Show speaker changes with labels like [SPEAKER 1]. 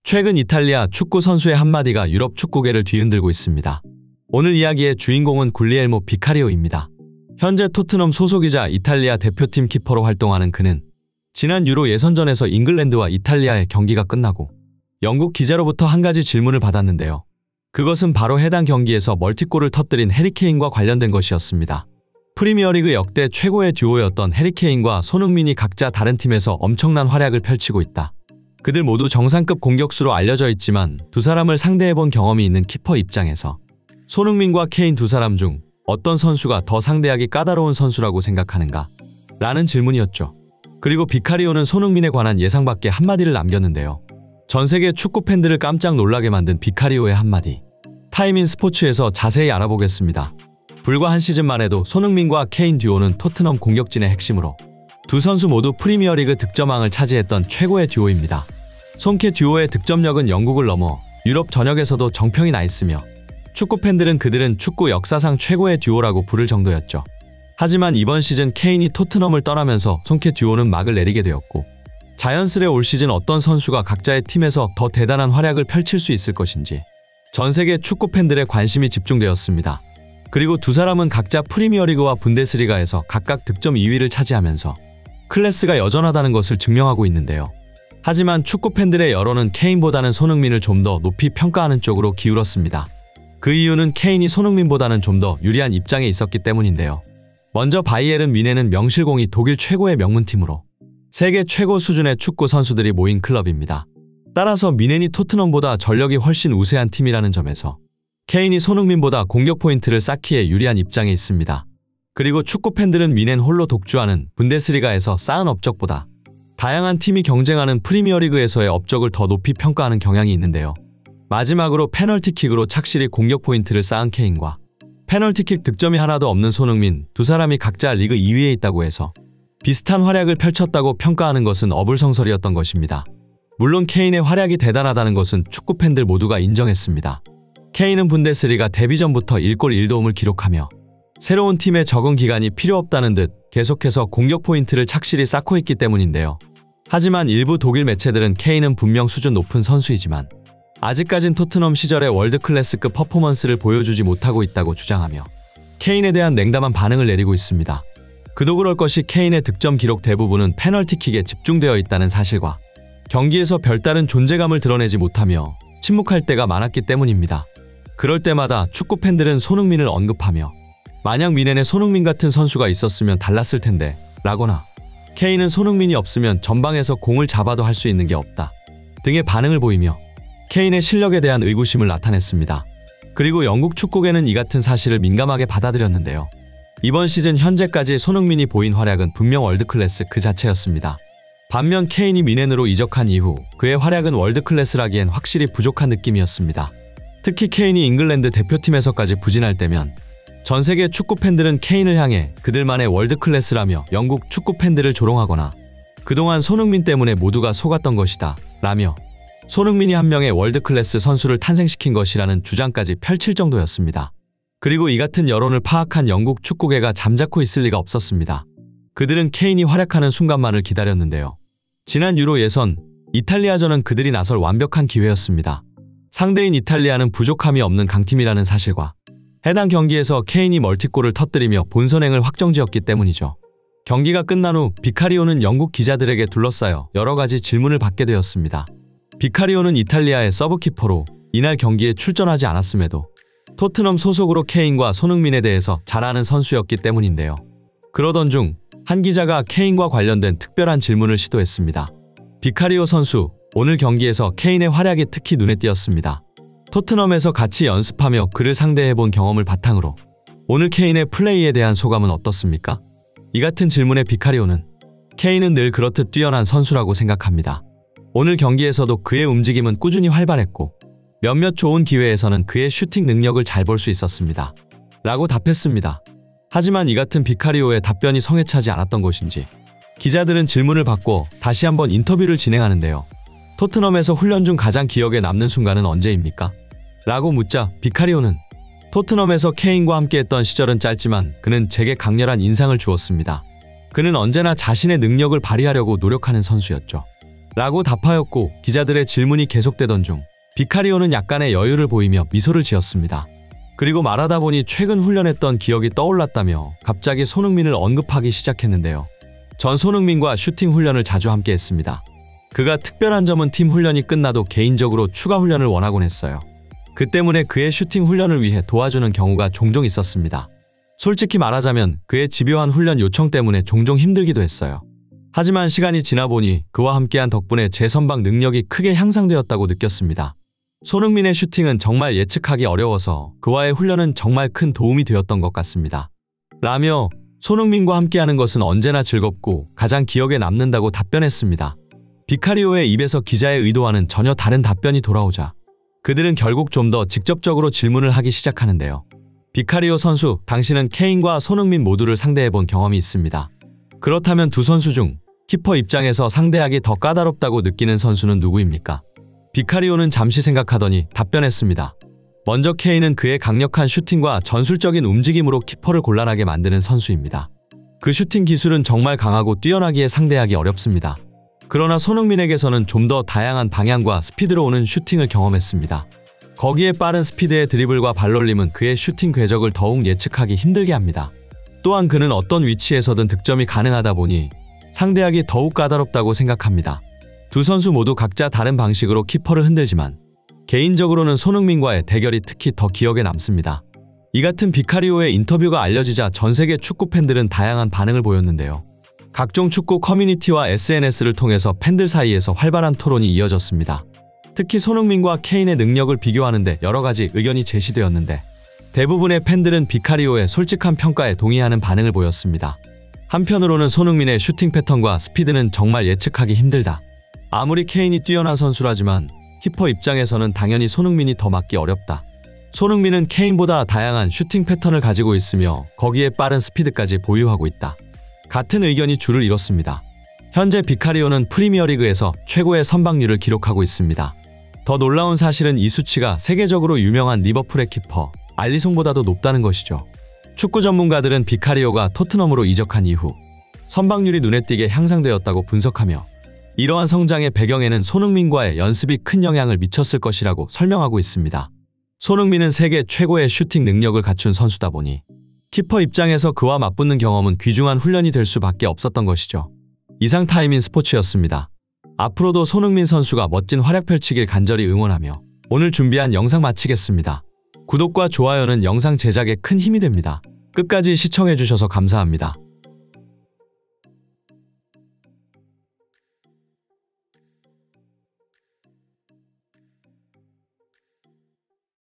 [SPEAKER 1] 최근 이탈리아 축구 선수의 한마디가 유럽 축구계를 뒤흔들고 있습니다. 오늘 이야기의 주인공은 굴리엘모 비카리오입니다. 현재 토트넘 소속이자 이탈리아 대표팀 키퍼로 활동하는 그는 지난 유로 예선전에서 잉글랜드와 이탈리아의 경기가 끝나고 영국 기자로부터 한 가지 질문을 받았는데요. 그것은 바로 해당 경기에서 멀티골을 터뜨린 해리 케인과 관련된 것이었습니다. 프리미어리그 역대 최고의 듀오였던 해리 케인과 손흥민이 각자 다른 팀에서 엄청난 활약을 펼치고 있다. 그들 모두 정상급 공격수로 알려져 있지만 두 사람을 상대해본 경험이 있는 키퍼 입장에서 손흥민과 케인 두 사람 중 어떤 선수가 더 상대하기 까다로운 선수라고 생각하는가? 라는 질문이었죠. 그리고 비카리오는 손흥민에 관한 예상 밖의 한마디를 남겼는데요. 전세계 축구 팬들을 깜짝 놀라게 만든 비카리오의 한마디. 타임인 스포츠에서 자세히 알아보겠습니다. 불과 한 시즌만 해도 손흥민과 케인 듀오는 토트넘 공격진의 핵심으로 두 선수 모두 프리미어리그 득점왕을 차지했던 최고의 듀오입니다. 손케 듀오의 득점력은 영국을 넘어 유럽 전역에서도 정평이 나 있으며 축구 팬들은 그들은 축구 역사상 최고의 듀오라고 부를 정도였죠. 하지만 이번 시즌 케인이 토트넘을 떠나면서 손케 듀오는 막을 내리게 되었고 자연스레 올 시즌 어떤 선수가 각자의 팀에서 더 대단한 활약을 펼칠 수 있을 것인지 전 세계 축구 팬들의 관심이 집중되었습니다. 그리고 두 사람은 각자 프리미어리그와 분데스리가에서 각각 득점 2위를 차지하면서 클래스가 여전하다는 것을 증명하고 있는데요. 하지만 축구 팬들의 여론은 케인보다는 손흥민을 좀 더 높이 평가하는 쪽으로 기울었습니다. 그 이유는 케인이 손흥민보다는 좀 더 유리한 입장에 있었기 때문인데요. 먼저 바이에른 뮌헨은 명실공히 독일 최고의 명문팀으로 세계 최고 수준의 축구 선수들이 모인 클럽입니다. 따라서 뮌헨이 토트넘보다 전력이 훨씬 우세한 팀이라는 점에서 케인이 손흥민보다 공격 포인트를 쌓기에 유리한 입장에 있습니다. 그리고 축구 팬들은 뮌헨 홀로 독주하는 분데스리가에서 쌓은 업적보다 다양한 팀이 경쟁하는 프리미어리그에서의 업적을 더 높이 평가하는 경향이 있는데요. 마지막으로 페널티킥으로 착실히 공격 포인트를 쌓은 케인과 페널티킥 득점이 하나도 없는 손흥민 두 사람이 각자 리그 2위에 있다고 해서 비슷한 활약을 펼쳤다고 평가하는 것은 어불성설이었던 것입니다. 물론 케인의 활약이 대단하다는 것은 축구 팬들 모두가 인정했습니다. 케인은 분데스리가 데뷔 전부터 1골 1도움을 기록하며 새로운 팀에 적응 기간이 필요 없다는 듯 계속해서 공격 포인트를 착실히 쌓고 있기 때문인데요. 하지만 일부 독일 매체들은 케인은 분명 수준 높은 선수이지만 아직까진 토트넘 시절의 월드클래스급 퍼포먼스를 보여주지 못하고 있다고 주장하며 케인에 대한 냉담한 반응을 내리고 있습니다. 그도 그럴 것이 케인의 득점 기록 대부분은 페널티킥에 집중되어 있다는 사실과 경기에서 별다른 존재감을 드러내지 못하며 침묵할 때가 많았기 때문입니다. 그럴 때마다 축구 팬들은 손흥민을 언급하며 만약 뮌헨에 손흥민 같은 선수가 있었으면 달랐을 텐데 라거나 케인은 손흥민이 없으면 전방에서 공을 잡아도 할 수 있는 게 없다 등의 반응을 보이며 케인의 실력에 대한 의구심을 나타냈습니다. 그리고 영국 축구계는 이 같은 사실을 민감하게 받아들였는데요. 이번 시즌 현재까지 손흥민이 보인 활약은 분명 월드클래스 그 자체였습니다. 반면 케인이 뮌헨으로 이적한 이후 그의 활약은 월드클래스라기엔 확실히 부족한 느낌이었습니다. 특히 케인이 잉글랜드 대표팀에서까지 부진할 때면 전 세계 축구 팬들은 케인을 향해 그들만의 월드클래스라며 영국 축구 팬들을 조롱하거나 그동안 손흥민 때문에 모두가 속았던 것이다 라며 손흥민이 한 명의 월드클래스 선수를 탄생시킨 것이라는 주장까지 펼칠 정도였습니다. 그리고 이 같은 여론을 파악한 영국 축구계가 잠자코 있을 리가 없었습니다. 그들은 케인이 활약하는 순간만을 기다렸는데요. 지난 유로 예선 이탈리아전은 그들이 나설 완벽한 기회였습니다. 상대인 이탈리아는 부족함이 없는 강팀이라는 사실과 해당 경기에서 케인이 멀티골을 터뜨리며 본선행을 확정지었기 때문이죠. 경기가 끝난 후 비카리오는 영국 기자들에게 둘러싸여 여러 가지 질문을 받게 되었습니다. 비카리오는 이탈리아의 서브키퍼로 이날 경기에 출전하지 않았음에도 토트넘 소속으로 케인과 손흥민에 대해서 잘 아는 선수였기 때문인데요. 그러던 중 한 기자가 케인과 관련된 특별한 질문을 시도했습니다. 비카리오 선수, 오늘 경기에서 케인의 활약이 특히 눈에 띄었습니다. 토트넘에서 같이 연습하며 그를 상대해본 경험을 바탕으로 오늘 케인의 플레이에 대한 소감은 어떻습니까? 이 같은 질문에 비카리오는 케인은 늘 그렇듯 뛰어난 선수라고 생각합니다. 오늘 경기에서도 그의 움직임은 꾸준히 활발했고 몇몇 좋은 기회에서는 그의 슈팅 능력을 잘 볼 수 있었습니다. 라고 답했습니다. 하지만 이 같은 비카리오의 답변이 성회차지 않았던 것인지 기자들은 질문을 받고 다시 한번 인터뷰를 진행하는데요. 토트넘에서 훈련 중 가장 기억에 남는 순간은 언제입니까? 라고 묻자 비카리오는 토트넘에서 케인과 함께했던 시절은 짧지만 그는 제게 강렬한 인상을 주었습니다. 그는 언제나 자신의 능력을 발휘하려고 노력하는 선수였죠. 라고 답하였고 기자들의 질문이 계속되던 중 비카리오는 약간의 여유를 보이며 미소를 지었습니다. 그리고 말하다 보니 최근 훈련했던 기억이 떠올랐다며 갑자기 손흥민을 언급하기 시작했는데요. 전 손흥민과 슈팅 훈련을 자주 함께 했습니다. 그가 특별한 점은 팀 훈련이 끝나도 개인적으로 추가 훈련을 원하곤 했어요. 그 때문에 그의 슈팅 훈련을 위해 도와주는 경우가 종종 있었습니다. 솔직히 말하자면 그의 집요한 훈련 요청 때문에 종종 힘들기도 했어요. 하지만 시간이 지나 보니 그와 함께한 덕분에 제 선방 능력이 크게 향상되었다고 느꼈습니다. 손흥민의 슈팅은 정말 예측하기 어려워서 그와의 훈련은 정말 큰 도움이 되었던 것 같습니다. 라며 손흥민과 함께하는 것은 언제나 즐겁고 가장 기억에 남는다고 답변했습니다. 비카리오의 입에서 기자의 의도와는 전혀 다른 답변이 돌아오자 그들은 결국 좀 더 직접적으로 질문을 하기 시작하는데요. 비카리오 선수, 당신은 케인과 손흥민 모두를 상대해본 경험이 있습니다. 그렇다면 두 선수 중 키퍼 입장에서 상대하기 더 까다롭다고 느끼는 선수는 누구입니까? 비카리오는 잠시 생각하더니 답변했습니다. 먼저 케인은 그의 강력한 슈팅과 전술적인 움직임으로 키퍼를 곤란하게 만드는 선수입니다. 그 슈팅 기술은 정말 강하고 뛰어나기에 상대하기 어렵습니다. 그러나 손흥민에게서는 좀 더 다양한 방향과 스피드로 오는 슈팅을 경험했습니다. 거기에 빠른 스피드의 드리블과 발놀림은 그의 슈팅 궤적을 더욱 예측하기 힘들게 합니다. 또한 그는 어떤 위치에서든 득점이 가능하다 보니 상대하기 더욱 까다롭다고 생각합니다. 두 선수 모두 각자 다른 방식으로 키퍼를 흔들지만 개인적으로는 손흥민과의 대결이 특히 더 기억에 남습니다. 이 같은 비카리오의 인터뷰가 알려지자 전 세계 축구 팬들은 다양한 반응을 보였는데요. 각종 축구 커뮤니티와 SNS를 통해서 팬들 사이에서 활발한 토론이 이어졌습니다. 특히 손흥민과 케인의 능력을 비교하는데 여러 가지 의견이 제시되었는데 대부분의 팬들은 비카리오의 솔직한 평가에 동의하는 반응을 보였습니다. 한편으로는 손흥민의 슈팅 패턴과 스피드는 정말 예측하기 힘들다. 아무리 케인이 뛰어난 선수라지만 키퍼 입장에서는 당연히 손흥민이 더 막기 어렵다. 손흥민은 케인보다 다양한 슈팅 패턴을 가지고 있으며 거기에 빠른 스피드까지 보유하고 있다. 같은 의견이 줄을 이뤘습니다. 현재 비카리오는 프리미어리그에서 최고의 선방률을 기록하고 있습니다. 더 놀라운 사실은 이 수치가 세계적으로 유명한 리버풀의 키퍼 알리송보다도 높다는 것이죠. 축구 전문가들은 비카리오가 토트넘으로 이적한 이후 선방률이 눈에 띄게 향상되었다고 분석하며 이러한 성장의 배경에는 손흥민과의 연습이 큰 영향을 미쳤을 것이라고 설명하고 있습니다. 손흥민은 세계 최고의 슈팅 능력을 갖춘 선수다 보니 키퍼 입장에서 그와 맞붙는 경험은 귀중한 훈련이 될 수밖에 없었던 것이죠. 이상 타임인 스포츠였습니다. 앞으로도 손흥민 선수가 멋진 활약 펼치길 간절히 응원하며 오늘 준비한 영상 마치겠습니다. 구독과 좋아요는 영상 제작에 큰 힘이 됩니다. 끝까지 시청해주셔서 감사합니다.